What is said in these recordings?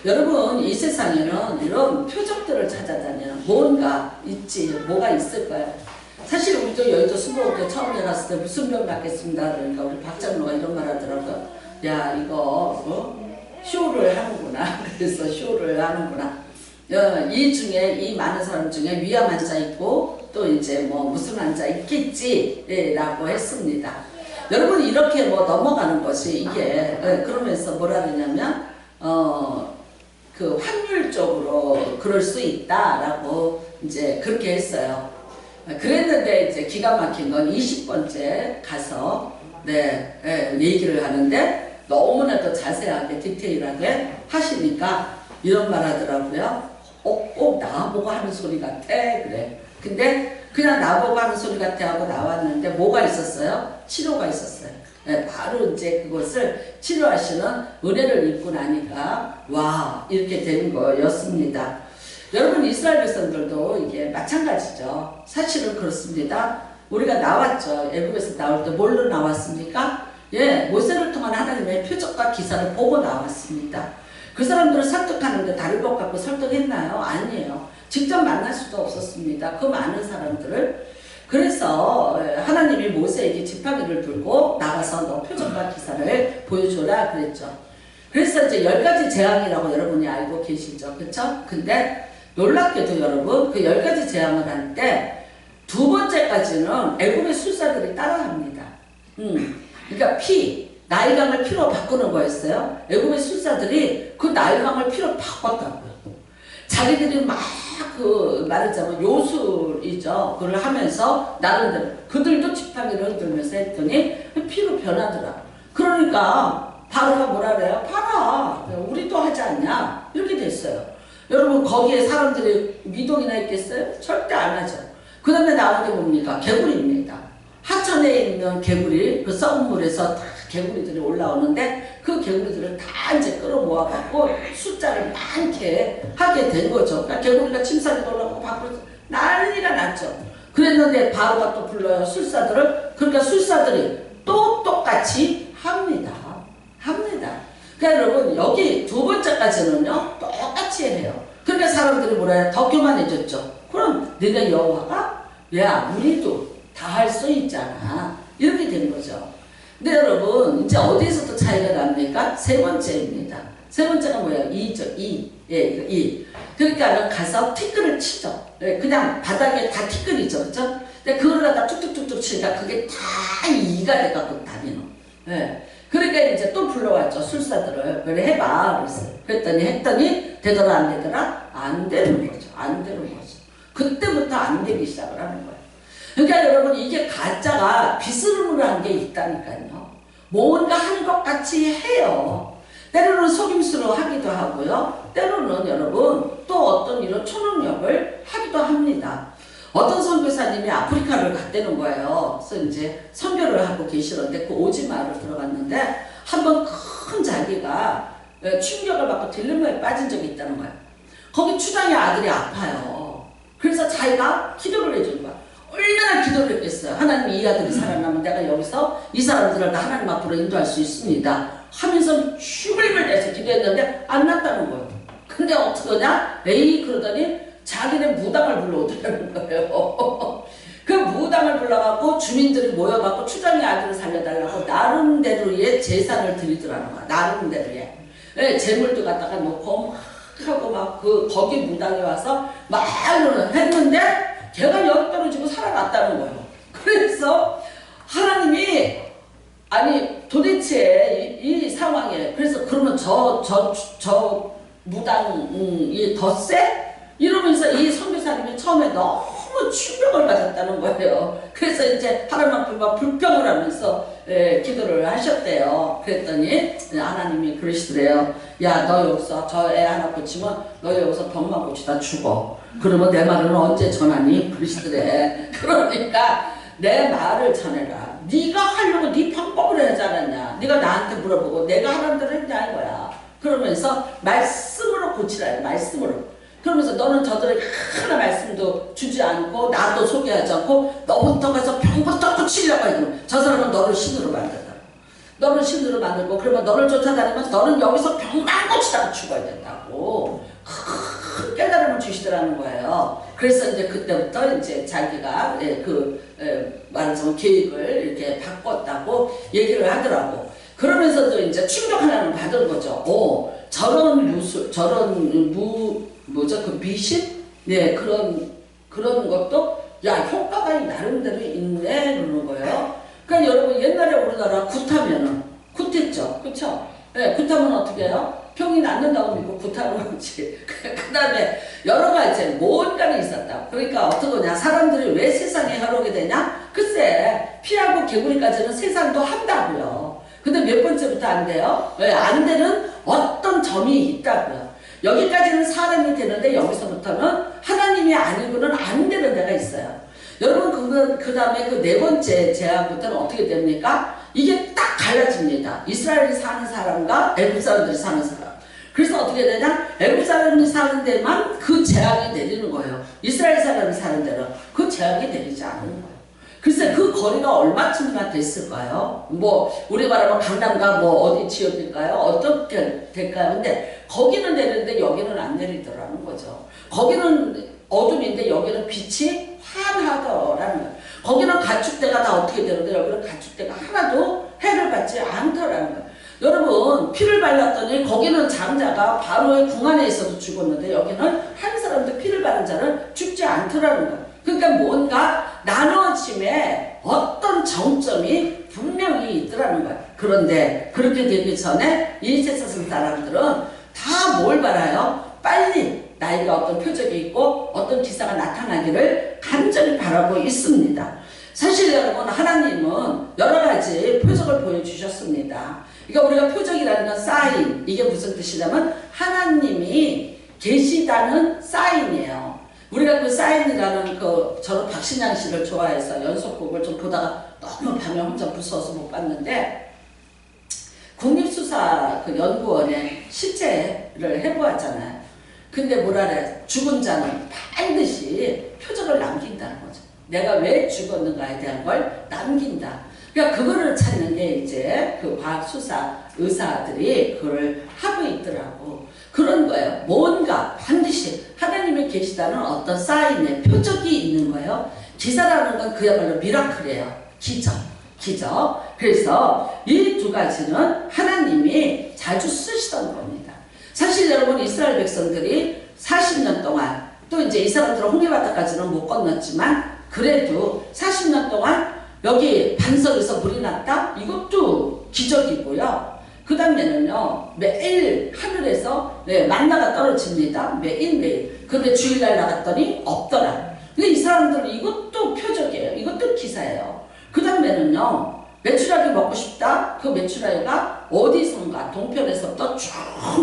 여러분 이 세상에는 이런 표적들을 찾아다니는 뭔가 있지. 뭐가 있을까요? 사실 우리도 여의도 수목원에 처음 일어났을 때 무슨 병 낫겠습니다. 그러니까 우리 박장로가 이런 말 하더라고요. 야 이거 쇼를 하는구나. 그래서 쇼를 하는구나. 이 중에 이 많은 사람 중에 위암 환자 있고 또 이제 뭐 무슨 환자 있겠지 라고 했습니다. 여러분 이렇게 뭐 넘어가는 것이 이게 그러면서 뭐라 그러냐면 그 확률적으로 그럴 수 있다라고 이제 그렇게 했어요. 그랬는데 이제 기가 막힌 건 20번째 가서 얘기를 하는데 너무나도 자세하게 디테일하게 하시니까 이런 말 하더라고요. 꼭 나보고 하는 소리 같아. 그래. 근데 그냥 나보고 하는 소리 같아 하고 나왔는데 뭐가 있었어요? 치료가 있었어요. 바로 이제 그것을 치료하시는 은혜를 입고 나니까 와 이렇게 되는 거였습니다. 여러분 이스라엘 백성들도 이게 마찬가지죠. 사실은 그렇습니다. 우리가 나왔죠. 애굽에서 나올 때 뭘로 나왔습니까? 모세를 통한 하나님의 표적과 기사를 보고 나왔습니다. 그 사람들을 설득하는데 다른 것 갖고 설득했나요? 아니에요. 직접 만날 수도 없었습니다. 그 많은 사람들을. 그래서 하나님이 모세에게 지팡이를 들고 나가서 너 표적과 기사를 보여줘라 그랬죠. 그래서 이제 10가지 재앙이라고 여러분이 알고 계시죠. 그쵸? 근데 놀랍게도 여러분 그 10가지 재앙을 할 때 두 번째까지는 애굽의 술사들이 따라합니다. 그러니까 나일강을 피로 바꾸는 거였어요. 애굽의 술사들이 그 나일강을 피로 바꿨다고요. 자기들이 막 말하자면 요술이죠. 그걸 하면서 나름대로 그들도 지팡이를 흔들면서 했더니 피로 변하더라. 그러니까 바로가 뭐라 그래요? 봐라 우리도 하지 않냐 이렇게 됐어요. 여러분 거기에 사람들이 미동이나 있겠어요? 절대 안 하죠. 그 다음에 나온 게 뭡니까? 개구리입니다. 하천에 있는 개구리 그 썩은 물에서 다 개구리들이 올라오는데 그 개구리들을 다 이제 끌어모아갖고 숫자를 많게 하게 된 거죠. 그러니까 개구리가 침상에 올라오고 밖으로 난리가 났죠. 그랬는데 바로가 또 불러요. 술사들을. 그러니까 술사들이 또 똑같이 합니다. 그러니까 여러분 여기 두 번째까지는요 똑같이 해요. 그러니까 사람들이 뭐라 해요? 더 교만해졌죠. 그럼 네가 여호와가? 야 우리도 다 할 수 있잖아. 이렇게 된 거죠. 근데 여러분 이제 어디에서도 차이가 납니까? 세 번째입니다. 세 번째가 뭐예요? 이죠. 이. 그러니까 가서 티끌을 치죠. 그냥 바닥에 다 티끌이죠. 그렇죠? 근데 그걸 갖다 툭툭툭툭 치니까 그게 다 이가 돼갖고 다니는. 그러니까 이제 또 불러왔죠. 술사들을. 그래 해봐. 그랬어요. 했더니 되더라 안 되더라? 안 되는 거죠. 안 되는 거죠. 그때부터 안 되기 시작을 하는 거예요. 그러니까 여러분 이게 가짜가 비스름으로한 게 있다니까요. 뭔가 하는 것 같이 해요. 때로는 속임수로 하기도 하고요. 때로는 여러분 또 어떤 이런 초능력을 하기도 합니다. 어떤 선교사님이 아프리카를 갔다는 거예요. 그래서 이제 선교를 하고 계시는데 그 오지마를 들어갔는데 한번 큰 자기가 충격을 받고 딜레마에 빠진 적이 있다는 거예요. 거기 추장의 아들이 아파요. 그래서 자기가 기도를 해준 거야. 얼마나 기도를 했겠어요. 하나님이 이 아들이 살아나면 내가 여기서 이 사람들을 다 하나님 앞으로 인도할 수 있습니다. 하면서 죽을 힘을 내서 기도했는데 안 났다는 거예요. 근데 어떡하냐? 그러더니 자기네 무당을 불러오더라는 거예요. 그 무당을 불러갖고 주민들이 모여갖고 추장의 아들을 살려달라고 나름대로의 제사를 드리더라는 거야. 나름대로의. 재물도 갖다가 놓고 막 하고 막 거기 무당이 와서 막 했는데 걔가 여기 떨어지고 살아났다는 거예요. 그래서 하나님이 아니 도대체 이 상황에 그래서 그러면 저 무당이 더 세? 이러면서 이 선교사님이 처음에 너무 충격을 받았다는 거예요. 그래서 이제 하나님 앞에 막 불평을 하면서 기도를 하셨대요. 그랬더니 하나님이 그러시더래요. 야, 너 여기서 저 애 하나 고치면 너 여기서 병만 고치다 죽어. 그러면 내 말은 언제 전하니? 그러시더래. 그러니까 내 말을 전해라. 네가 하려고 네 방법을 하지 않았냐. 네가 나한테 물어보고 내가 하라는 대로 했냐 이거야. 그러면서 말씀으로 고치라. 말씀으로. 그러면서 너는 저들에게 하나 말씀도 주지 않고 나도 소개하지 않고 너부터 가서 병부터 고치려고 하고 저 사람은 너를 신으로 만든다. 너는 신들을 만들고 그러면 너를 쫓아다니면 너는 여기서 병만 고치다가 죽어야 된다고 큰 깨달음을 주시더라는 거예요. 그래서 이제 그때부터 이제 자기가 말하자면 계획을 이렇게 바꿨다고 얘기를 하더라고. 그러면서도 이제 충격 하나는 받은 거죠. 저런 뭐죠? 그 미신? 네, 그런 것도, 야, 효과가 나름대로 있네, 그러는 거예요. 그러니까 여러분, 옛날에 우리나라 굿했죠. 그쵸? 네, 굿하면 어떻게 해요? 병이 낫는다고 믿고 굿하는 거지. 그 다음에 여러 가지, 뭔가는 있었다. 그러니까 어떤 거냐? 사람들이 왜 세상에 해로게 되냐? 글쎄, 피하고 개구리까지는 세상도 한다고요. 근데 몇 번째부터 안 돼요? 왜? 안 되는 어떤 점이 있다고요. 여기까지는 사람이 되는데 여기서부터는 하나님이 아니고는 안 되는 데가 있어요. 여러분 그 다음에 그 네 번째 제안부터는 어떻게 됩니까? 이게 딱 갈라집니다. 이스라엘이 사는 사람과 애굽 사람들이 사는 사람. 그래서 어떻게 되냐? 애굽 사람이 사는 데만 그 재앙이 내리는 거예요. 이스라엘 사람이 사는 데는 그 재앙이 내리지 않는 거예요. 글쎄 그 거리가 얼마쯤이나 됐을까요? 뭐 우리 말하면 강남과 뭐 어디 지역일까요? 어떻게 될까요? 근데 거기는 내리는데 여기는 안 내리더라는 거죠. 거기는 어둠인데 여기는 빛이 환하더라는 거예요. 거기는 가축대가 다 어떻게 되는데 여기는 가축대가 하나도 해를 받지 않더라는 거예요. 여러분 피를 발랐더니 거기는 장자가 바로의 궁 안에 있어도 죽었는데 여기는 한 사람도 피를 바른 자는 죽지 않더라는 거예요. 그러니까 뭔가 나눠짐에 어떤 정점이 분명히 있더라는 거예요. 그런데 그렇게 되기 전에 이 세상 사람들은 다 뭘 바라요? 빨리 나이가 어떤 표적이 있고 어떤 기사가 나타나기를 간절히 바라고 있습니다. 사실 여러분 하나님은 여러 가지 표적을 보여주셨습니다. 그러니까 우리가 표적이라는 건 사인, 이게 무슨 뜻이냐면 하나님이 계시다는 사인이에요. 우리가 그 사인이라는 저는 박신양 씨를 좋아해서 연속곡을 좀 보다가 너무 밤에 혼자 무서워서 못 봤는데 국립수사 연구원에 실제를 해보았잖아요. 근데 뭐라 그래? 죽은 자는 반드시 표적을 남긴다는 거죠. 내가 왜 죽었는가에 대한 걸 남긴다. 그러니까 그거를 찾는 게 이제 그 과학수사 의사들이 그걸 하고 있더라고. 그런 거예요. 뭔가 반드시 하나님이 계시다는 어떤 사인의 표적이 있는 거예요. 기사라는 건 그야말로 미라클이에요. 기적. 그래서 이 두 가지는 하나님이 자주 쓰시던 겁니다. 사실 여러분 이스라엘 백성들이 40년 동안 또 이제 이 사람들은 홍해바다까지는 못 건넜지만 그래도 40년 동안 여기 반석에서 물이 났다? 이것도 기적이고요. 그 다음에는요, 매일 하늘에서 만나가 떨어집니다. 매일매일. 그런데 주일날 나갔더니 없더라. 근데 이 사람들은 이것도 표적이에요. 이것도 기사예요. 그 다음에는요, 메추라기 먹고 싶다? 그 메추라기가 어디선가 동편에서부터 쭉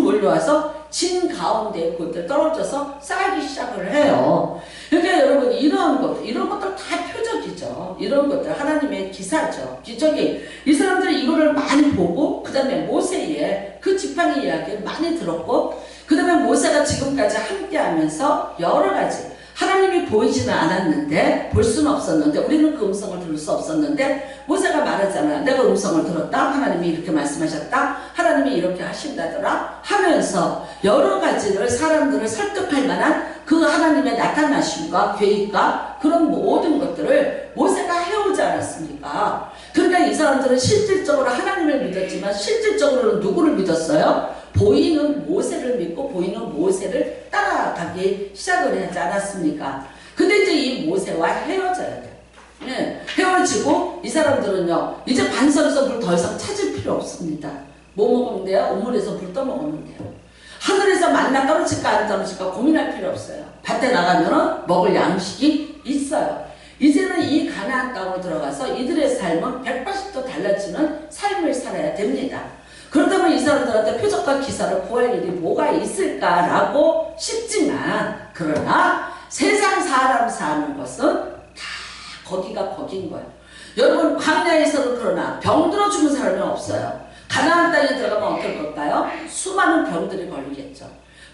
몰려와서 진 가운데에 그것들 떨어져서 쌓이기 시작을 해요. 그러니까 여러분 이런 것들 다 표적이죠. 이런 것들 하나님의 기사죠. 기적이 이 사람들이 이거를 많이 보고 그 다음에 모세의 그 지팡이 이야기를 많이 들었고 그 다음에 모세가 지금까지 함께하면서 여러 가지 하나님이 보이지는 않았는데 볼 수는 없었는데 우리는 그 음성을 들을 수 없었는데 모세가 말하잖아. 내가 음성을 들었다. 하나님이 이렇게 말씀하셨다. 하나님이 이렇게 하신다더라 하면서 여러 가지를 사람들을 설득할 만한 그 하나님의 나타나심과 계획과 그런 모든 것들을 모세가 해오지 않았습니까? 그러니까 이 사람들은 실질적으로 하나님을 믿었지만 실질적으로는 누구를 믿었어요? 보이는 모세를 믿고 보이는 모세를 따라가기 시작을 하지 않았습니까? 근데 이제 이 모세와 헤어져야 돼요. 헤어지고 이 사람들은요 이제 반석에서 물 더 이상 찾을 필요 없습니다. 뭐 먹으면 돼요? 우물에서 물 떠먹으면 돼요. 하늘에서 만나 떨어질까 안 떨어질까 고민할 필요 없어요. 밭에 나가면 먹을 양식이 있어요. 이제는 이 가나안 땅으로 들어가서 이들의 삶은 180도 달라지는 삶을 살아야 됩니다. 그렇다면 이 사람들한테 표적과 기사를 구할 일이 뭐가 있을까라고 싶지만 그러나 세상 사람 사는 것은 다 거기가 거긴 거예요. 여러분 광야에서는 그러나 병들어 죽는 사람이 없어요. 가나안 땅에 들어가면 어떨 걸까요? 수많은 병들이 걸리겠죠.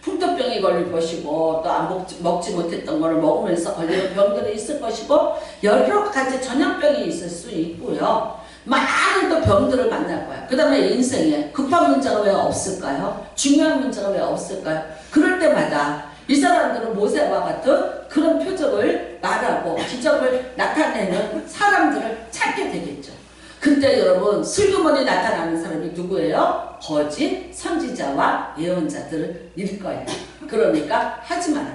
풍토병이 걸릴 것이고 또 먹지 못했던 것을 먹으면서 걸리는 병들이 있을 것이고 여러 가지 전염병이 있을 수 있고요. 많은 또 병들을 만날 거야. 그 다음에 인생에 급한 문제가 왜 없을까요? 중요한 문제가 왜 없을까요? 그럴 때마다 이 사람들은 모세와 같은 그런 표적을 말하고 기적을 나타내는 사람들을 찾게 되겠죠. 근데 여러분, 슬그머니 나타나는 사람이 누구예요? 거짓 선지자와 예언자들일 거예요. 그러니까 하지 마라.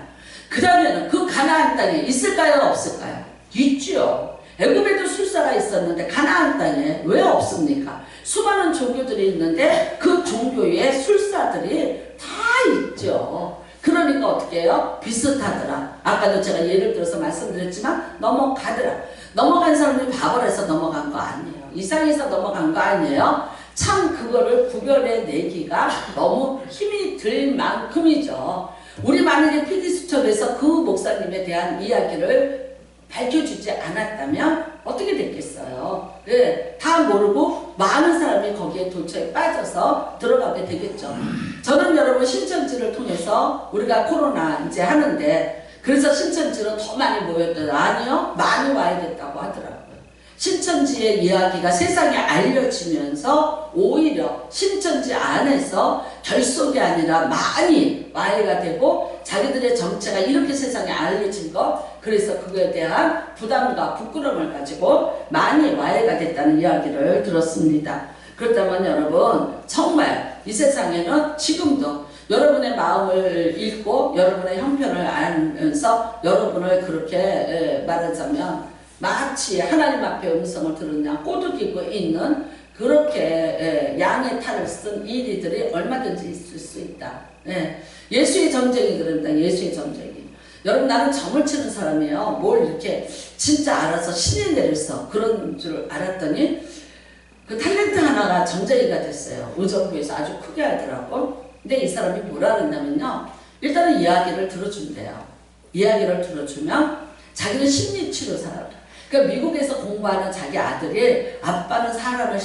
그러면 그 가나안 땅에 있을까요? 없을까요? 있죠. 애굽에도 술사가 있었는데 가나안 땅에 왜 없습니까? 수많은 종교들이 있는데 그 종교에 술사들이 다 있죠. 그러니까 어떻게 해요? 비슷하더라. 아까도 제가 예를 들어서 말씀드렸지만 넘어가더라. 넘어간 사람이 바보라서 넘어간 거 아니에요. 이상해서 넘어간 거 아니에요. 참 그거를 구별해내기가 너무 힘이 들 만큼이죠. 우리 만약에 PD수첩에서 그 목사님에 대한 이야기를 밝혀주지 않았다면 어떻게 됐겠어요? 네, 다 모르고 많은 사람이 거기에 도처에 빠져서 들어가게 되겠죠. 저는 여러분 신천지를 통해서 우리가 코로나 이제 하는데 그래서 신천지로 더 많이 모였더라. 아니요, 많이 와야 됐다고 하더라고요. 신천지의 이야기가 세상에 알려지면서 오히려 신천지 안에서 결속이 아니라 많이 와해가 되고 자기들의 정체가 이렇게 세상에 알려진 것, 그래서 그거에 대한 부담과 부끄러움을 가지고 많이 와해가 됐다는 이야기를 들었습니다. 그렇다면 여러분, 정말 이 세상에는 지금도 여러분의 마음을 읽고 여러분의 형편을 알면서 여러분을 그렇게 말하자면 마치 하나님 앞에 음성을 들으냐 꼬드기고 있는 그렇게 양의 탈을 쓴 이리들이 얼마든지 있을 수 있다. 예수의 점쟁이 그런다. 예수의 점쟁이. 여러분, 나는 점을 치는 사람이에요. 뭘 이렇게 진짜 알아서 신이 내려서 그런 줄 알았더니 그 탤런트 하나가 점쟁이가 됐어요. 의정부에서 아주 크게 하더라고. 근데 이 사람이 뭐라 그랬냐면요, 일단은 이야기를 들어준대요. 이야기를 들어주면 자기는 심리치료사라고. 그러니까 미국에서 공부하는 자기 아들이 아빠는 사람을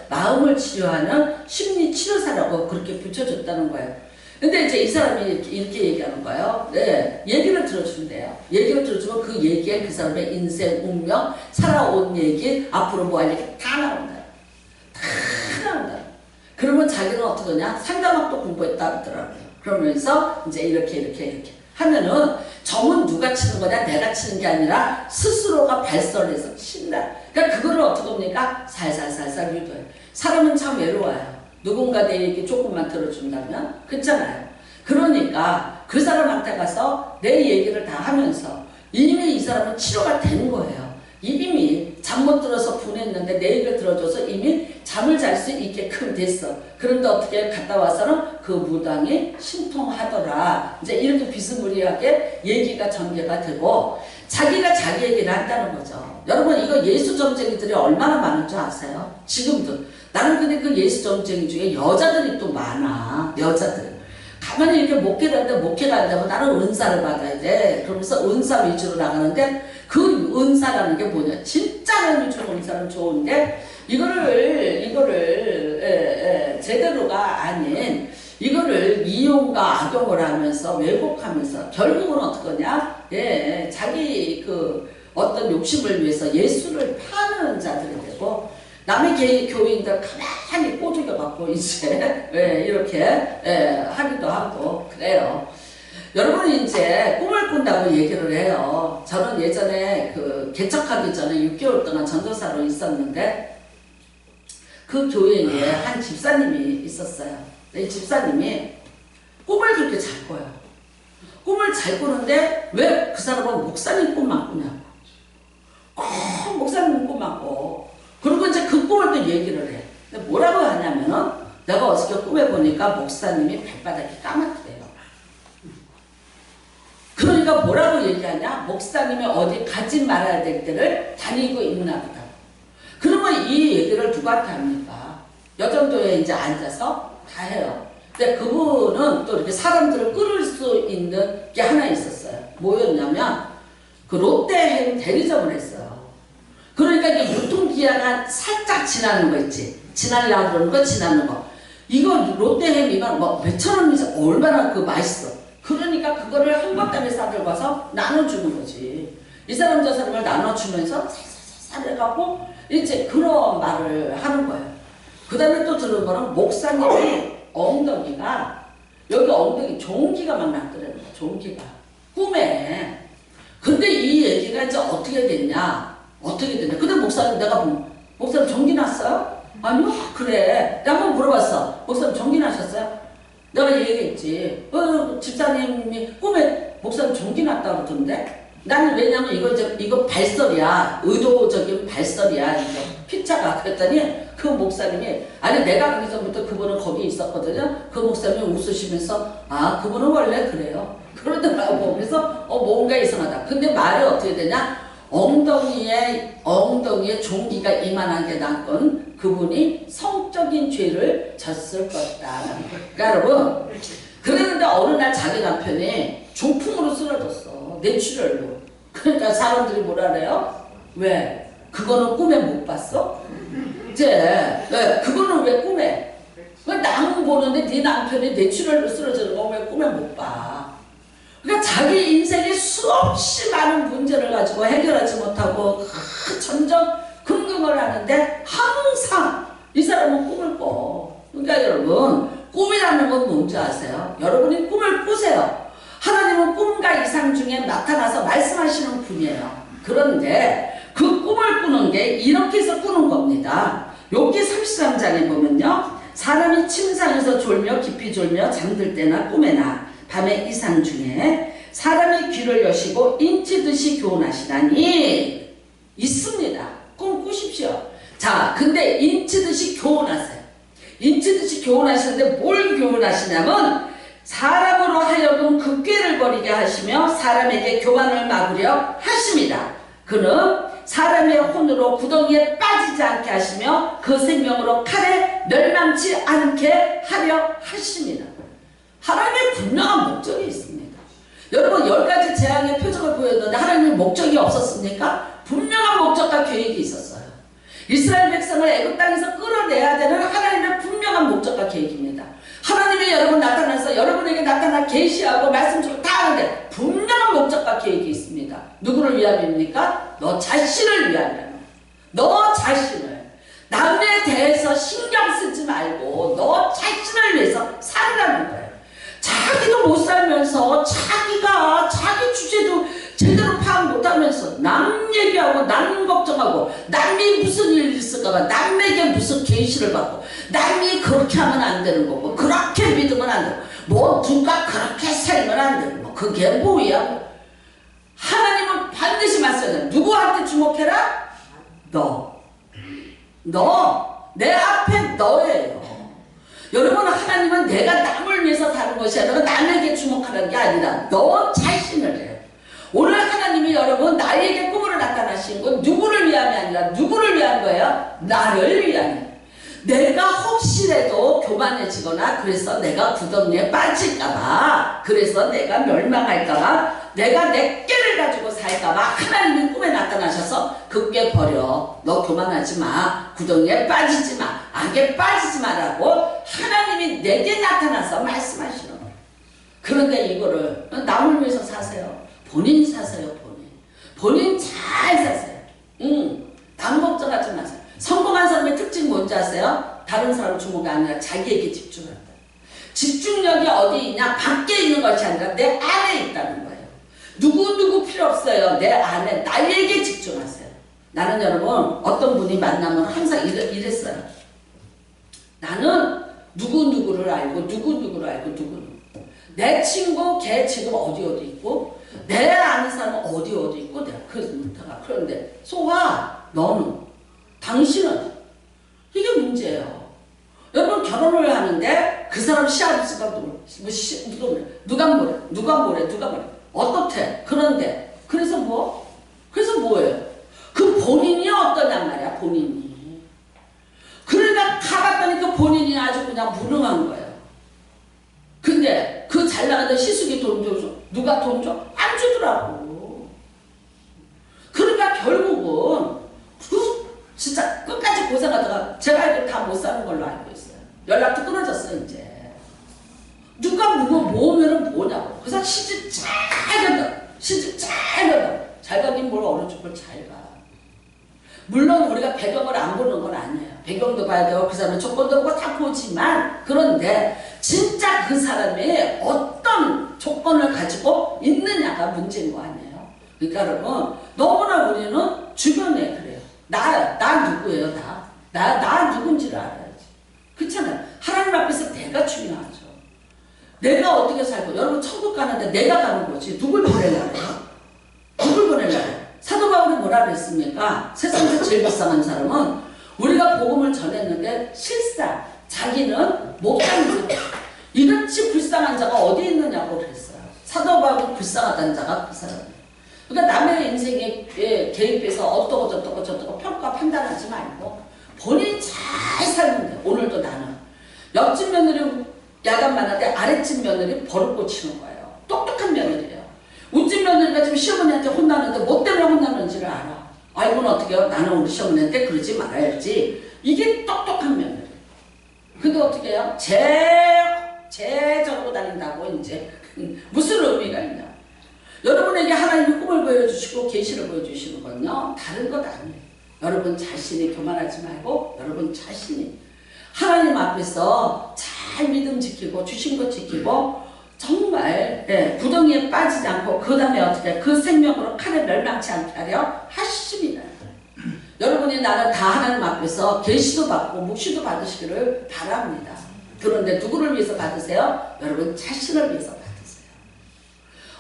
마음을 치료하는 심리치료사라고 그렇게 붙여줬다는 거예요. 근데 이제 이 사람이 이렇게 얘기하는 거예요. 네, 얘기를 들어준대요. 얘기를 들어주면 그 얘기에 그 사람의 인생, 운명, 살아온 얘기, 앞으로 뭐 할 얘기 다 나온다. 다 나온다. 그러면 자기는 어떻게 하냐? 상담학도 공부했다 하더라고요. 그러면서 이제 이렇게 하면은 점은 누가 치는 거냐? 내가 치는 게 아니라 스스로가 발설해서 친다. 그러니까 그거를 어떻게 합니까? 살살살살 유도해. 사람은 참 외로워요. 누군가 내 얘기 조금만 들어준다면 그렇잖아요. 그러니까 그 사람한테 가서 내 얘기를 다 하면서 이미 이 사람은 치료가 되는 거예요. 이미 잠 못 들어서 분했는데 내 얘기를 들어줘서 이미 잠을 잘 수 있게끔 됐어. 그런데 어떻게 갔다 와서는 그 무당이 신통하더라. 이제 이렇게 비스무리하게 얘기가 전개가 되고 자기가 자기 얘기를 한다는 거죠. 여러분, 이거 예수 점쟁이들이 얼마나 많은 줄 아세요? 지금도. 나는 근데 그 예수 점쟁이 중에 여자들이 또 많아. 여자들. 가만히 이렇게 목회를 하는데 목회가 한다면 나는 은사를 받아야 돼. 그러면서 은사 위주로 나가는데 그 은사라는 게 뭐냐. 진짜 하나님이 주는 은사는 좋은데 이거를 제대로가 아닌 이거를 이용과 악용을 하면서 왜곡하면서 결국은 어떡하냐. 자기 그 어떤 욕심을 위해서 예수를 파는 자들이 되고 남의 교인들 가만히 꼬죽여갖고 이제 이렇게 하기도 하고 그래요. 여러분이 이제 꿈을 꾼다고 얘기를 해요. 저는 예전에 그 개척하기 전에 6개월 동안 전도사로 있었는데 그 교회에 한 집사님이 있었어요. 이 집사님이 꿈을 그렇게 잘 꿔요. 꿈을 잘 꾸는데 왜 그 사람은 목사님 꿈만 꾸냐고. 목사님 꿈만 꿔. 그리고 이제 그 꿈을 또 얘기를 해. 근데 뭐라고 하냐면은 내가 어저께 꿈에 보니까 목사님이 발바닥이 까맣대요. 그러니까 뭐라고 얘기하냐? 목사님이 어디 가지 말아야 될 때를 다니고 있나 보다. 그러면 이 얘기를 누구한테 합니까? 여전도에 이제 앉아서 다 해요. 근데 그분은 또 이렇게 사람들을 끌을 수 있는 게 하나 있었어요. 뭐였냐면 그 롯데햄 대리점을 했어요. 그러니까 이게 유통기한이 살짝 지나는 거 있지. 지나려고 그러는 거, 지나는 거. 이거 롯데햄이면 뭐 몇천 원이지 얼마나 그 맛있어. 그러니까 그거를 한 번단에 싸들고 와서 나눠주는 거지. 이 사람 저 사람을 나눠주면서 살살살살 해갖고 이제 그런 말을 하는 거예요. 그 다음에 또 들은 거는 목사님이 엉덩이가 여기 엉덩이 종기가 막 났더라는 거야. 종기가 꿈에. 근데 이 얘기가 이제 어떻게 됐냐? 어떻게 됐냐? 근데 목사님 내가 목사님 종기 났어요? 아니요. 그래. 내가 한번 물어봤어. 목사님 종기 나셨어요? 내가 얘기했지. 집사님이 꿈에 목사님 종기 났다고 그러던데. 나는 왜냐면 이거 발설이야. 의도적인 발설이야. 이거 피자가. 그랬더니 그 목사님이 아니 내가 그기 전부터 그분은 거기 있었거든요. 그 목사님이 웃으시면서 아 그분은 원래 그래요. 그러더라고. 그래서 뭔가 이상하다. 근데 말이 어떻게 되냐? 엉덩이에 종기가 이만하게 났건 그분이 성적인 죄를 졌을 것이다. 그러니까 여러분 그랬는데 어느 날 자기 남편이 중풍으로 쓰러졌어. 뇌출혈로. 그러니까 사람들이 뭐라 그래요? 왜? 그거는 꿈에 못 봤어? 이제 그거는 왜 꿈에? 왜 나무 보는데 네 남편이 뇌출혈로 쓰러지는 거 왜 꿈에 못 봐? 그러니까 자기 인생에 수없이 많은 문제를 가지고 해결하지 못하고 전전긍긍을 하는데 항상 이 사람은 꿈을 꿔. 그러니까 여러분 꿈이라는 건 뭔지 아세요? 여러분이 꿈을 꾸세요. 하나님은 꿈과 이상 중에 나타나서 말씀하시는 분이에요. 그런데 그 꿈을 꾸는 게 이렇게 해서 꾸는 겁니다. 욥기 33장에 보면요. 사람이 침상에서 졸며 깊이 졸며 잠들 때나 꿈에나 밤의 이상 중에 사람이 귀를 여시고 인치듯이 교훈하시다니 있습니다. 꿈 꾸십시오. 자, 근데 인치듯이 교훈하세요. 인치듯이 교훈하시는데 뭘 교훈하시냐면 사람으로 하여금 그 꾀를 버리게 하시며 사람에게 교만을 막으려 하십니다. 그는 사람의 혼으로 구덩이에 빠지지 않게 하시며 그 생명으로 칼에 멸망치 않게 하려 하십니다. 하나님의 분명한 목적이 있습니다. 여러분 10가지 재앙의 표적을 보였는데 하나님의 목적이 없었습니까? 분명한 목적과 계획이 있었어요. 이스라엘 백성을 애굽 땅에서 끌어내야 되는 하나님의 분명한 목적과 계획입니다. 하나님이 여러분 나타나서 여러분에게 나타나 계시하고 말씀 주고 다 하는데 분명한 목적과 계획이 있습니다. 누구를 위함입니까? 너 자신을 위함이야. 너 자신을. 남에 대해서 신경 쓰지 말고 너 자신을 위해서 살으라는 거예요. 자기도 못 살면서 자기가 자기 주제도 제대로 파악 못하면서 남 얘기하고 남 걱정하고 남이 무슨 일이 있을까봐 남에게 무슨 계시를 받고 남이 그렇게 하면 안 되는 거고 그렇게 믿으면 안 되고 뭐 누가 그렇게 살면 안 되는 거 그게 뭐야? 하나님은 반드시 말씀해요. 누구한테 주목해라? 너 내 앞에 너예요. 여러분 하나님은 내가 남을 위해서 사는 것이 아니라 남에게 주목하는 게 아니라 너 자신을 해요. 오늘 하나님이 여러분 나에게 꿈으로 나타나신 건 누구를 위함이 아니라 누구를 위한 거예요? 나를 위함이에요. 내가 혹시라도 교만해지거나 그래서 내가 구덩이에 빠질까봐 그래서 내가 멸망할까봐 내가 내 꾀를 가지고 살까봐 하나님이 꿈에 나타나셔서 그 꾀 버려. 너 교만하지 마. 구덩이에 빠지지 마. 악에 빠지지 마라고 하나님이 내게 나타나서 말씀하시는 거예요. 그런데 이거를 남을 위해서 사세요. 본인이 사세요. 본인 잘 사세요. 남 걱정하지 마세요. 성공한 사람의 특징 뭔지 아세요? 다른 사람 주목이 아니라 자기에게 집중한다. 집중력이 어디 있냐? 밖에 있는 것이 아니라 내 안에 있다는 거예요. 누구 필요 없어요. 내 안에 나에게 집중하세요. 나는 여러분 어떤 분이 만나면 항상 이랬어요. 나는 누구를 알고 누구를 알고 내 친구 걔 지금 어디 있고 내 아는 사람은 어디 있고 내가 그런데 소화 너는 당신은 이게 문제예요. 여러분 결혼을 하는데 그 사람 시아버지가 누가 뭐래 어떻대 그런데 그래서 뭐예요? 그 본인이 어떠냔 말이야. 본인이 그러니까 가봤더니 그 본인이 아주 그냥 무능한 거예요. 근데 그 잘 나가던 시숙이 돈 줘. 누가 돈 줘? 안 주더라고. 그러니까 결국은 진짜 끝까지 고생하다가 제가 알기로 다 못 사는 걸로 알고 있어요. 연락도 끊어졌어요 이제. 누가 모으면은 뭐냐고. 그래서 시집 잘 간다. 잘 가긴 뭘 어느 쪽을 잘 가. 물론 우리가 배경을 안 보는 건 아니에요. 배경도 봐야 되고 그 사람의 조건도 보고 다 보지만, 그런데 진짜 그 사람이 어떤 조건을 가지고 있느냐가 문제인 거 아니에요. 그러니까 여러분, 너무나 우리는 주변에 그래요. 나 누구예요? 나 누군지를 알아야지. 그렇잖아요. 하나님 앞에서 내가 중요하죠. 내가 어떻게 살고, 여러분 천국 가는데 내가 가는 거지 누굴 보내려고 해요? 누굴 보내려고 해요? 사도 바울이 뭐라 그랬습니까? 세상에서 제일 불쌍한 사람은 우리가 복음을 전했는데 실상 자기는 목장이죠. 이렇지 불쌍한 자가 어디 있느냐고 그랬어요. 사도 바울이 불쌍하다는 자가 그 사람이에요. 그러니까 남의 인생에 개입해서 어떠고 평가 판단하지 말고 본인이 잘 살면 돼. 오늘도 나는 옆집 며느리 야단 많을 때 아랫집 며느리 버릇 고치는 거예요. 똑똑한 며느리예요. 우집 며느리가 지금 시어머니한테 혼나는데 뭐 때문에 혼나는지를 알아. 아, 이건 어떻게 해요? 나는 우리 시어머니한테 그러지 말아야지. 이게 똑똑한 며느리. 근데 어떻게 해요? 제적으로 다닌다고 이제 무슨 의미가 있냐. 여러분에게 하나님이 꿈을 보여주시고 계시를 보여주시는 건요, 다른 것 아니에요. 여러분 자신이 교만하지 말고 여러분 자신이 하나님 앞에서 잘 믿음 지키고 주신 것 지키고 정말 구덩이에 빠지지 않고 그 다음에 어떻게 그 생명으로 칼에 멸망치 않게 하려 하십니다. 여러분이 나는 다 하나님 앞에서 계시도 받고 묵시도 받으시기를 바랍니다. 그런데 누구를 위해서 받으세요? 여러분 자신을 위해서 받으세요.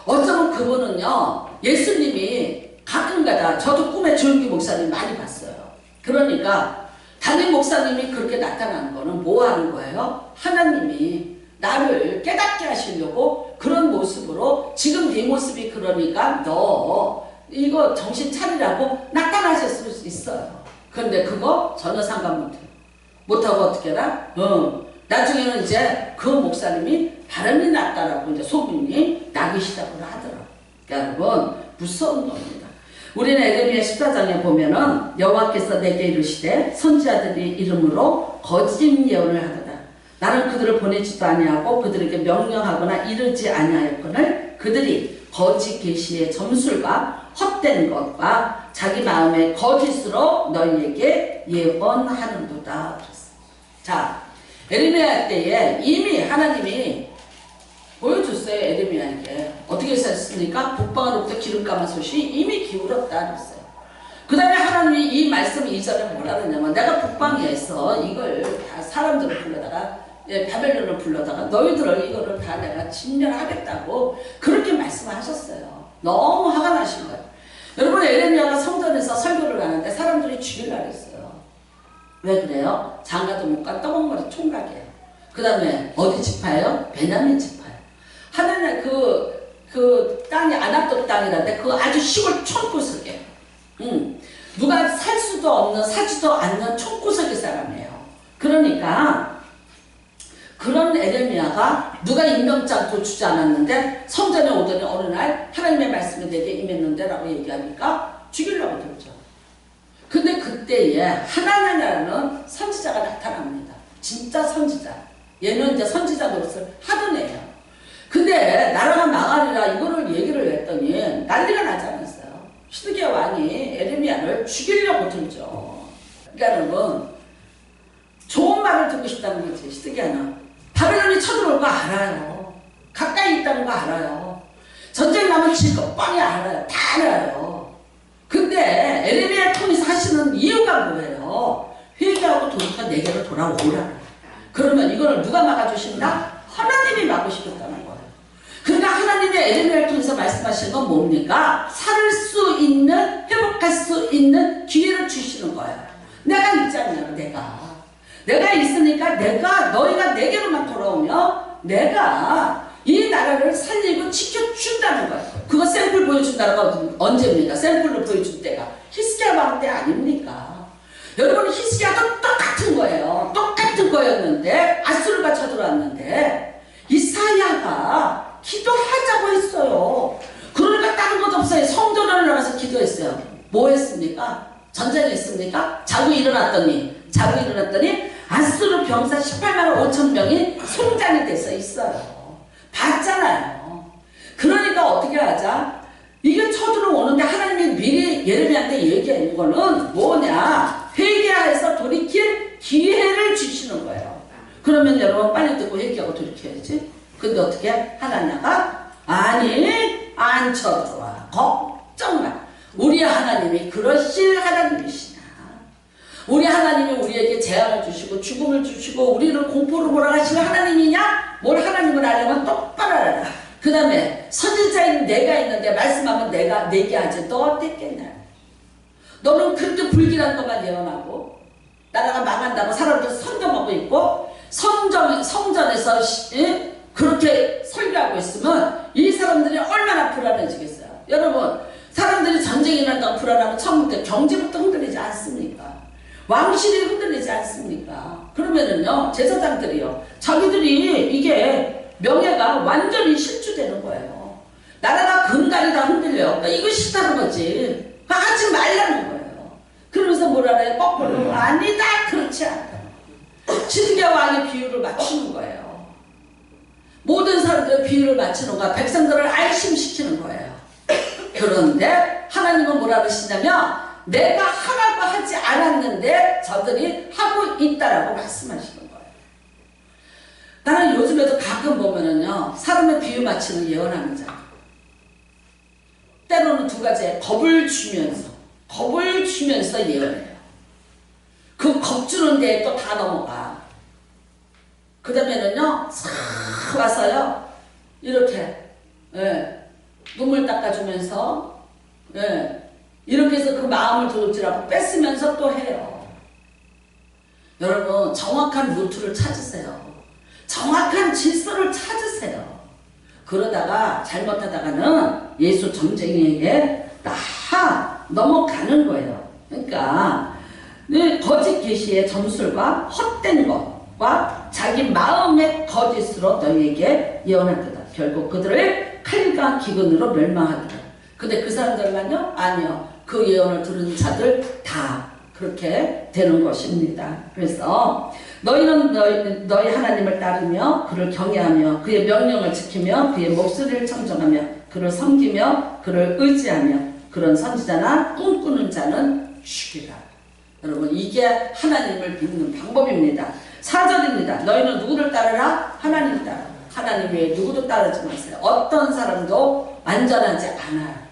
어쩌면 그분은요, 예수님이 가끔가다 저도 꿈에 조용기 목사님 많이 봤어요. 그러니까 담임 목사님이 그렇게 나타나는 거는 뭐 하는 거예요? 하나님이 나를 깨닫게 하시려고 그런 모습으로 지금 네 모습이 그러니까 너 이거 정신 차리라고 나타나실 수 있어요. 그런데 그거 전혀 상관 못해요. 못하고 어떻게 해라? 나중에는 이제 그 목사님이 바람이 났다라고 이제 소문이 나기 시작을 하더라고요. 그러니까 여러분 무서운 겁니다. 우리는 에레미야 14장에 보면은 여호와께서 내게 이르시되 선지자들이 이름으로 거짓 예언을 하도다. 나는 그들을 보내지도 아니하고 그들에게 명령하거나 이르지 아니하였거늘 그들이 거짓 계시의 점술과 헛된 것과 자기 마음의 거짓으로 너희에게 예언하는도다. 자, 에레미야 때에 이미 하나님이 보여줬어요. 에레미야에게 어떻게 했습니까? 북방으로부터 기름 감은 솥이 이미 기울었다 그랬어요. 그 다음에 하나님이 이 말씀 이전에 뭐라 그랬냐면 내가 북방에서 이걸 다 사람들을 불러다가 바벨론을 불러다가 너희들을 이거를 다 내가 진멸하겠다고 그렇게 말씀하셨어요. 너무 화가 나신 거예요. 여러분 에레미야가 성전에서 설교를 하는데 사람들이 죽이려고 했어요. 왜 그래요? 장가도 못 간 떠먹머리 총각이에요. 그 다음에 어디 지파예요? 베냐민 지파예요. 하나님의 그 땅이 아낙도 땅이라는데 그 아주 시골 촌구석이에요. 누가 살 수도 없는 사지도 않는 촌구석의 사람이에요. 그러니까 그런 에레미야가 누가 임명장도 주지 않았는데 성전에 오더니 어느 날 하나님의 말씀이 내게 임했는데 라고 얘기하니까 죽이려고 들죠. 근데 그때에 하나님이라는 선지자가 나타납니다. 진짜 선지자. 얘는 이제 선지자 노릇을 하던 애예요. 근데 나라가 망하리라 이거를 얘기를 했더니 난리가 나지 않았어요. 시드기야 왕이 에레미야를 죽이려고 들죠. 그러니까 여러분 좋은 말을 듣고 싶다는 거지. 시드기야는 바벨론이 쳐들어올 거 알아요. 가까이 있다는 거 알아요. 전쟁 나면 질 거 뻔히 알아요. 다 알아요. 근데 에레미야 통해서 하시는 이유가 뭐예요? 회개하고 돌이켜 내게로 돌아오라. 그러면 이거를 누가 막아주신다? 하나님이 막으시겠다는 거예요. 그러니까 하나님의 에레미야를 통해서 말씀하시는 건 뭡니까? 살 수 있는, 회복할 수 있는 기회를 주시는 거예요. 내가 있잖아요. 내가 있으니까 너희가 내게로만 돌아오면 내가 이 나라를 살리고 지켜준다는 거예요. 그거 샘플 보여준다는 건 언제입니까? 샘플을 보여준 때가 히스기야 왕 때 아닙니까? 여러분 히스기야도 똑같은 거예요. 똑같은 거였는데 아수르가 쳐들어왔는데 이사야가 기도하자고 했어요. 그러니까 다른 것 없어요. 성전을 나가서 기도했어요. 뭐 했습니까? 전쟁이 있습니까? 자고 일어났더니 아수르 병사 18만 5천 명이 송장이 돼서 있어요. 봤잖아요. 그러니까 어떻게 하자? 이게 쳐들어오는데 하나님이 미리 예레미야한테 얘기한 거는 뭐냐? 회개해서 돌이킬 기회를 주시는 거예요. 그러면 여러분 빨리 듣고 회개하고 돌이켜야지. 근데 어떻게 하나냐가 아니 안 쳐들어와. 걱정 마. 우리 하나님이 그러실 하나님이시냐. 우리 하나님이 우리에게 재앙을 주시고 죽음을 주시고 우리를 공포로 몰아가시는 하나님이냐? 뭘 하나님을 알려면 똑바로 알아라. 그 다음에 선지자인 내가 있는데 말씀하면 내가 내게 하지 너 어땠겠냐. 너는 그렇게 불길한 것만 예언하고 나라가 망한다고 사람들 선동하고 있고 성전에서 그렇게 설교하고 있으면 이 사람들이 얼마나 불안해지겠어요. 여러분 사람들이 전쟁이 난다고 불안하면 처음부터 경제부터 흔들리지 않습니까? 왕실이 흔들리지 않습니까? 그러면은요 제사장들이요 자기들이 이게 명예가 완전히 실추되는 거예요. 나라가 근간이 다 흔들려요. 그러니까 이거 싫다는 거지. 하지 말라는 거예요. 그러면서 뭐라 그래요? 거꾸로 아니다 그렇지 않다. 시드기야 왕의 비유를 맞추는 거예요. 모든 사람들의 비유를 맞추는 거야. 백성들을 안심시키는 거예요. 그런데 하나님은 뭐라 그러시냐면 내가 하라고 하지 않았는데 저들이 하고 있다라고 말씀하시는 거예요. 나는 요즘에도 가끔 보면은요 사람의 비유 맞추는 예언하는 자 때로는 두 가지에 겁을 주면서 예언해요. 그 겁주는 데에 또 다 넘어가. 그 다음에는요 싹 와서요 이렇게 눈물 닦아주면서 이렇게 해서 그 마음을 조절하고 뺏으면서 또 해요. 여러분 정확한 루트를 찾으세요. 정확한 질서를 찾으세요. 그러다가 잘못하다가는 예수 점쟁이에게 다 넘어가는 거예요. 그러니까 거짓 계시의 점술과 헛된 것과 자기 마음의 거짓으로 너희에게 예언할 거다. 결국 그들을 칼과 기근으로 멸망하리라. 근데 그 사람들만요? 아니요. 그 예언을 들은 자들 다 그렇게 되는 것입니다. 그래서 너희는 너희 하나님을 따르며 그를 경외하며 그의 명령을 지키며 그의 목소리를 청정하며 그를 섬기며 그를 의지하며 그런 선지자나 꿈꾸는 자는 죽이라. 여러분 이게 하나님을 믿는 방법입니다. 4절입니다. 너희는 누구를 따르라? 하나님 따라. 하나님 외에 누구도 따르지 마세요. 어떤 사람도 안전하지 않아요.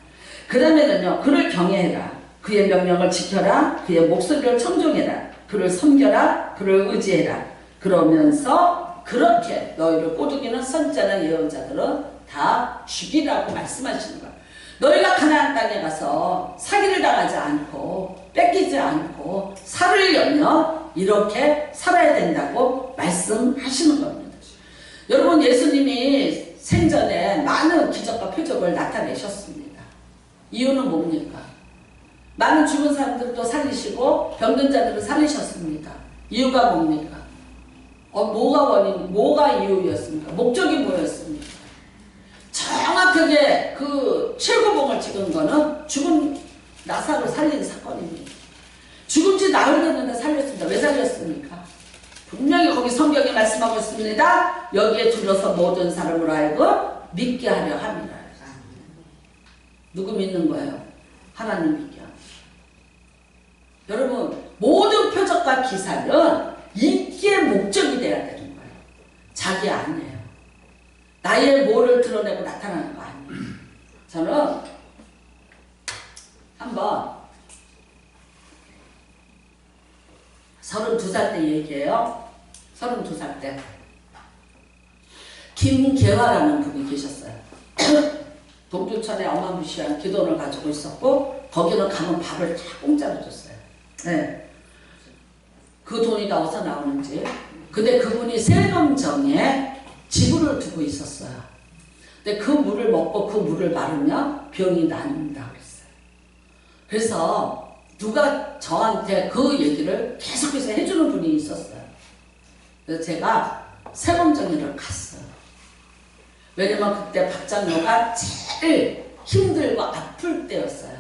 그 다음에는요 그를 경외해라. 그의 명령을 지켜라. 그의 목소리를 청종해라. 그를 섬겨라. 그를 의지해라. 그러면서 그렇게 너희를 꼬드기는 선지자나 예언자들은 다 죽이라고 말씀하시는 거예요. 너희가 가나안 땅에 가서 사기를 당하지 않고 뺏기지 않고 살을 열며 이렇게 살아야 된다고 말씀하시는 겁니다. 여러분 예수님이 생전에 많은 기적과 표적을 나타내셨습니다. 이유는 뭡니까? 많은 죽은 사람들도 살리시고 병든 자들을 살리셨습니다. 이유가 뭡니까? 뭐가 이유였습니까? 목적이 뭐였습니까? 정확하게 그 최고봉을 찍은 거는 죽은 나사로 살린 사건입니다. 죽은 지 나흘 됐는데 살렸습니다. 왜 살렸습니까? 분명히 거기 성경에 말씀하고 있습니다. 여기에 둘러서 모든 사람을 알고 믿게 하려 합니다. 누구 믿는 거예요? 하나님 믿게 합니다. 여러분 모든 표적과 기사는 인기의 목적이 돼야 되는 거예요. 자기 아니에요. 나의 뭐를 드러내고 나타나는 거 아니에요. 저는 한번 32살 때 얘기해요. 32살 때 김계화라는 분이 계셨어요. 동두천에 어마무시한 기도원을 가지고 있었고 거기는 가면 밥을 다 공짜로 줬어요. 네. 그 돈이 다 어디서 나오는지. 근데 그분이 세금정에 지불을 두고 있었어요. 근데 그 물을 먹고 그 물을 마르면 병이 납니다 그랬어요. 그래서 누가 저한테 그 얘기를 계속해서 해주는 분이 있었어요. 그래서 제가 세금정에를 갔어요. 왜냐면 그때 박장로가 제일 힘들고 아플 때였어요.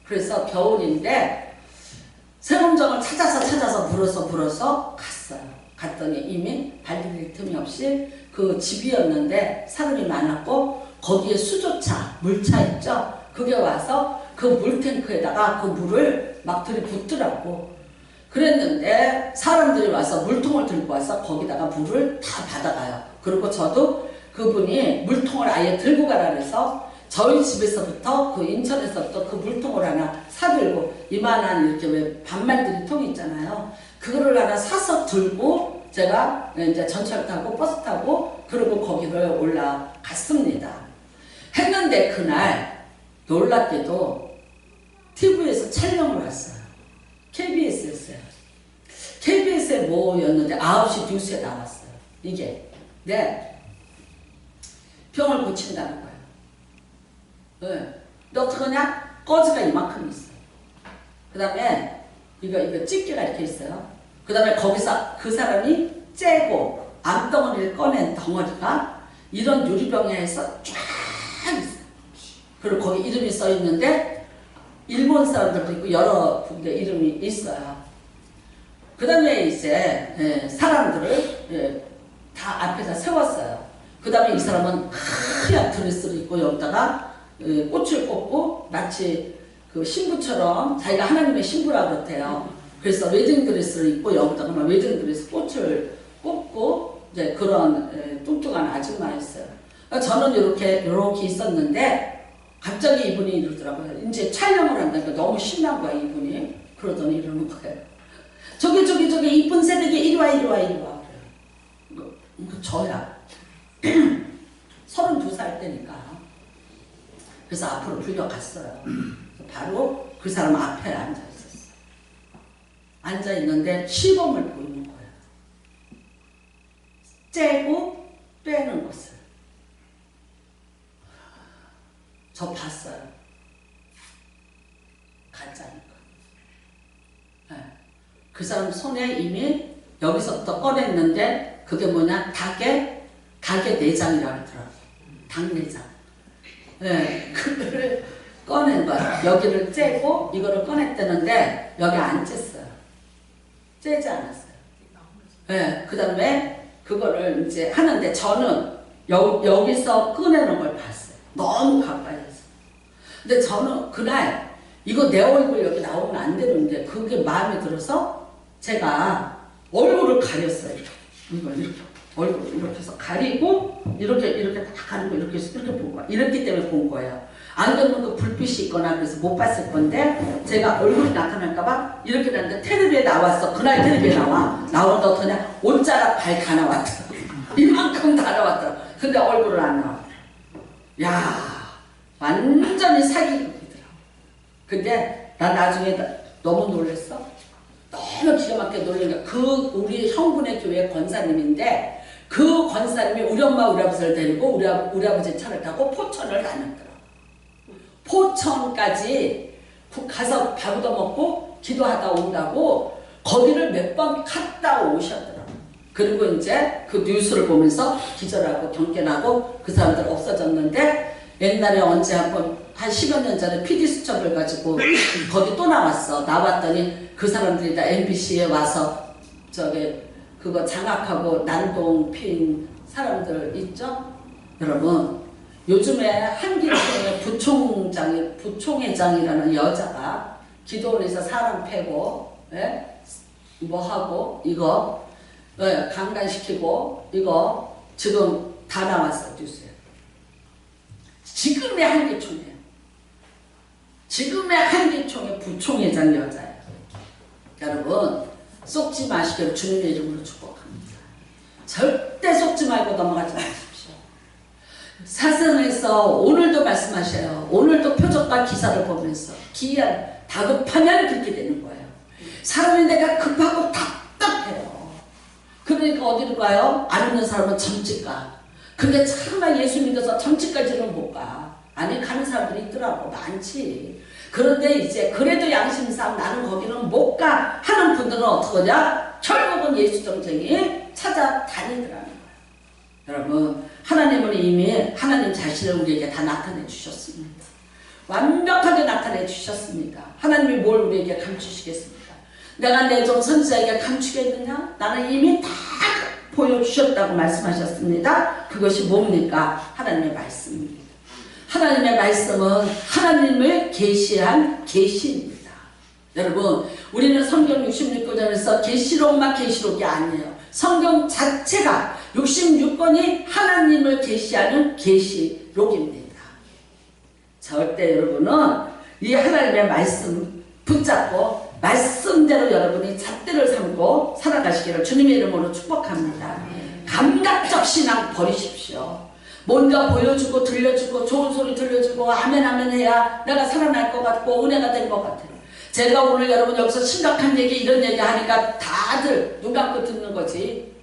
그래서 겨울인데 세금정을 찾아서 물어서 갔어요. 갔더니 이미 발디딜 틈이 없이 그 집이었는데 사람이 많았고 거기에 수조차, 물차 있죠? 그 그게 와서 그 물탱크에다가 그 물을 막 들이붓더라고. 그랬는데 사람들이 와서 물통을 들고 와서 거기다가 물을 다 받아가요. 그리고 저도 그분이 물통을 아예 들고 가라 그래서 저희 집에서부터 그 인천에서부터 그 물통을 하나 사들고 이만한 이렇게 왜 반말들이 통이 있잖아요. 그거를 하나 사서 들고 제가 이제 전철 타고 버스 타고 그리고 거기를 올라갔습니다. 했는데 그날 놀랍게도 TV에서 촬영을 왔어요. KBS였어요. KBS에 뭐였는데 9시 뉴스에 나왔어요. 이게 네 병을 고친다는 거예요. 네. 너 어떡하냐? 꺼지가 이만큼 있어요. 그 다음에 이거 집게가 이렇게 있어요. 그 다음에 거기서 그 사람이 째고 암덩어리를 꺼낸 덩어리가 이런 유리병에서 쫙 있어요. 그리고 거기 이름이 써 있는데 일본 사람들도 있고 여러 군데 이름이 있어요. 그 다음에 이제 사람들을 다 앞에다 세웠어요. 그 다음에 이 사람은 하얀 드레스를 입고 여기다가 꽃을 꽂고 마치 그 신부처럼 자기가 하나님의 신부라 그렇대요. 그래서 웨딩 드레스를 입고 여기다가 막 웨딩 드레스 꽃을 꽂고 이제 그런 뚱뚱한 아줌마였어요. 저는 이렇게 있었는데 갑자기 이분이 이러더라고요. 이제 촬영을 한다니까 너무 신난 거야 이분이. 그러더니 이러는 거예요. 저기 이쁜 새내기 이리 와. 그래요. 이거 저야. 32살 때니까. 그래서 앞으로 불려갔어요. 바로 그 사람 앞에 앉아 있었어요. 앉아 있는데 시범을 보이는 거예요. 째고 빼는 것을. 저 봤어요. 가짜니까. 네. 그 사람 손에 이미 여기서부터 꺼냈는데 그게 뭐냐? 닭의 내장이라고 하더라고요. 닭 내장. 네. 그거를 꺼낸 거야. 여기를 째고 이거를 꺼냈다는데 여기 안 쬐어요. 째지 않았어요. 네. 그 다음에 그거를 이제 하는데 저는 여기서 꺼내는 걸 봤어요. 너무 가까이서. 근데 저는 그날 이거 내 얼굴 여기 나오면 안 되는데 그게 마음에 들어서 제가 얼굴을 가렸어요. 이걸 이렇게 얼굴을 이렇게 해서 가리고 이렇게 다 가리고 이렇게 본 거야. 이렇기 때문에 본 거예요. 안 그러면 그 불빛이 있거나 그래서 못 봤을 건데 제가 얼굴이 나타날까봐 이렇게 했는데 텔레비에 나왔어. 그날 텔레비에 나오는데 어떠냐? 옷자락 발 다 나왔더라고. 이만큼 다 나왔더라고. 근데 얼굴은 안 나와. 야. 완전히 사기극이더라고. 근데 난 나중에 너무 놀랬어. 너무 기가 막히게 놀라니까 그 우리 형분의 교회 권사님인데 그 권사님이 우리 엄마 우리 아버지를 데리고 우리 아버지 차를 타고 포천을 다녔더라고. 포천까지 가서 밥도 먹고 기도하다 온다고 거기를 몇 번 갔다 오셨더라고. 그리고 이제 그 뉴스를 보면서 기절하고 경련하고 그 사람들 없어졌는데 옛날에 언제 한 10여 년 전에 PD수첩을 가지고 거기 또 나왔더니 그 사람들이 다 MBC에 와서 그거 장악하고 난동 핀 사람들 있죠? 여러분 요즘에 한길총의 부총회장이라는 여자가 기도원에서 사람 패고 뭐하고 이거 강간시키고 이거 지금 다 나왔어요 뉴스에. 지금의 한기총이에요. 지금의 한기총의 부총회장 여자예요. 여러분 속지 마시기를 주님의 이름으로 축복합니다. 절대 속지 말고 넘어가지 마십시오. 사상에서 오늘도 말씀하셔요. 오늘도 표적과 기사를 보면서 다급하면 그렇게 되는 거예요. 사람이 내가 급하고 답답해요. 그러니까 어디로 가요? 안 있는 사람은 점집 가. 근데 정말 예수 믿어서 점집까지는 못 가. 아니 가는 사람들이 있더라고. 많지. 그런데 이제 그래도 양심상 나는 거기는 못 가 하는 분들은 어떡하냐? 결국은 예수 정쟁이 찾아다니더라는 거예요. 여러분 하나님은 이미 하나님 자신을 우리에게 다 나타내 주셨습니다. 완벽하게 나타내 주셨습니다. 하나님이 뭘 우리에게 감추시겠습니까? 내가 내 종 선지자에게 감추겠느냐? 나는 이미 다 보여주셨다고 말씀하셨습니다. 그것이 뭡니까? 하나님의 말씀입니다. 하나님의 말씀은 하나님을 계시한 계시입니다. 여러분, 우리는 성경 66권에서 계시록만 계시록이 아니에요. 성경 자체가 66권이 하나님을 계시하는 계시록입니다. 절대 여러분은 이 하나님의 말씀 붙잡고 말씀대로 여러분이 잣대를 삼고 살아가시기를 주님의 이름으로 축복합니다. 감각적 신앙 버리십시오. 뭔가 보여주고 들려주고 좋은 소리 들려주고 아멘 아멘 해야 내가 살아날 것 같고 은혜가 될 것 같아요. 제가 오늘 여러분 여기서 심각한 얘기 이런 얘기 하니까 다들 눈 감고 듣는 거지.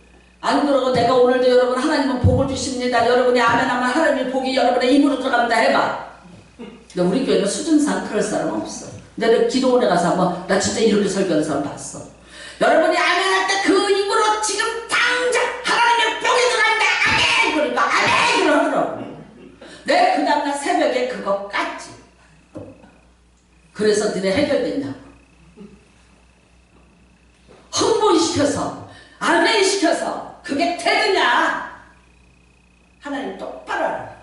안 그러고 내가 오늘도 여러분 하나님은 복을 주십니다. 여러분이 아멘 하면 하나님의 복이 여러분의 입으로 들어간다 해봐. 근데 우리 교회는 수준상 그럴 사람은 없어. 내가 기도원에 가서 한번 나 진짜 이렇게 설교하는 사람 봤어. 여러분이 아멘 할 때 그 입으로 지금 당장 하나님의 복이 들어간다 아멘 그러니까 아멘 그러더라고. 내 그 다음날 새벽에 그거 깠지. 그래서 니네 해결됐냐고. 흥분시켜서 아멘시켜서 그게 태도냐. 하나님 똑바로 알아.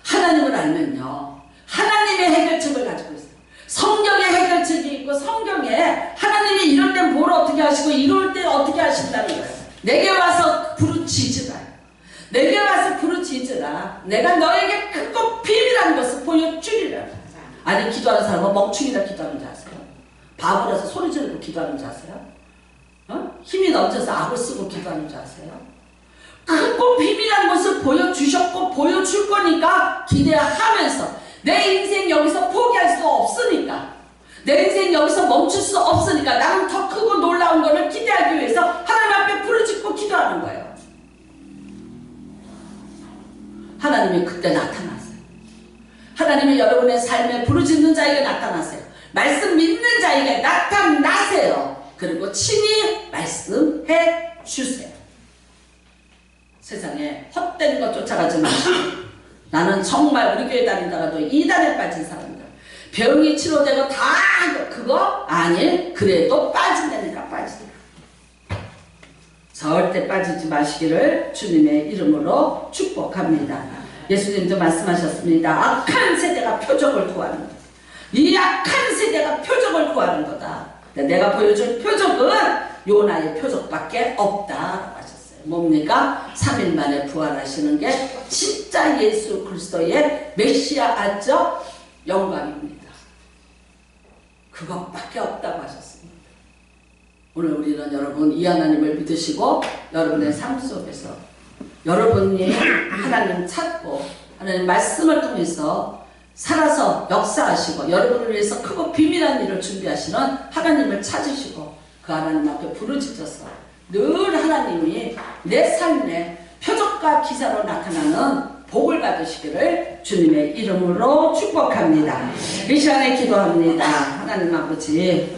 하나님을 알면요 하나님의 해결책을 가지고 있어요. 성경에 해결책이 있고 성경에 하나님이 이럴 때 뭘 어떻게 하시고 이럴 때 어떻게 하신다는 거예요. 내게 와서 부르짖으라. 내게 와서 부르짖으라. 내가 너에게 크고 비밀한 것을 보여주리라. 아니 기도하는 사람은 멍충이라 기도하는 줄 아세요? 바보라서 소리 지르고 기도하는 줄 아세요? 힘이 넘쳐서 악을 쓰고 기도하는 줄 아세요? 크고 비밀한 것을 보여주셨고 보여줄 거니까 기대하면서 내 인생 여기서 포기할 수 없으니까 내 인생 여기서 멈출 수 없으니까 나는 더 크고 놀라운 것을 기대하기 위해서 하나님 앞에 부르짖고 기도하는 거예요. 하나님이 그때 나타났어요. 하나님이 여러분의 삶에 부르짖는 자에게 나타나세요. 말씀 믿는 자에게 나타나세요. 그리고 친히 말씀해 주세요. 세상에 헛된 것 쫓아가지 마시고 나는 정말 우리 교회 다닌다가도 이단에 빠진 사람이다. 병이 치료되고 다 그거 아니 그래도 빠진다니까 빠진다. 절대 빠지지 마시기를 주님의 이름으로 축복합니다. 예수님도 말씀하셨습니다. 악한 세대가 표적을 구하는 거다. 이 악한 세대가 표적을 구하는 거다. 내가 보여줄 표적은 요나의 표적밖에 없다 하셨어요. 뭡니까? 3일 만에 부활하시는 게 진짜 예수 그리스도의 메시아 아적 영광입니다. 그것밖에 없다고 하셨습니다. 오늘 우리는 여러분 이 하나님을 믿으시고 여러분의 삶 속에서 여러분이 하나님 찾고 하나님 말씀을 통해서 살아서 역사하시고 여러분을 위해서 크고 비밀한 일을 준비하시는 하나님을 찾으시고 그 하나님 앞에 부르짖어서 늘 하나님이 내 삶에 표적과 기사로 나타나는 복을 받으시기를 주님의 이름으로 축복합니다. 이 시간에 기도합니다. 하나님 아버지,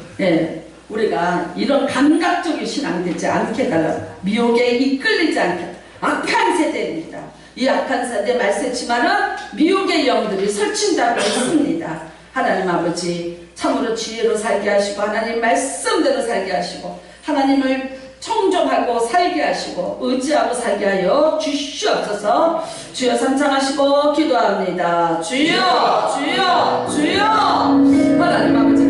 우리가 이런 감각적인 신앙 되지 않게 달라 미혹에 이끌리지 않게 악한 세대입니다. 이 악한 세대 말세지만은 미혹의 영들이 설친다고 했습니다. 하나님 아버지 참으로 지혜로 살게 하시고 하나님 말씀대로 살게 하시고 하나님을 청정하고 살게 하시고 의지하고 살게 하여 주시옵소서. 주여 선창하시고 기도합니다. 주여 주여 주여. 하나님 아버지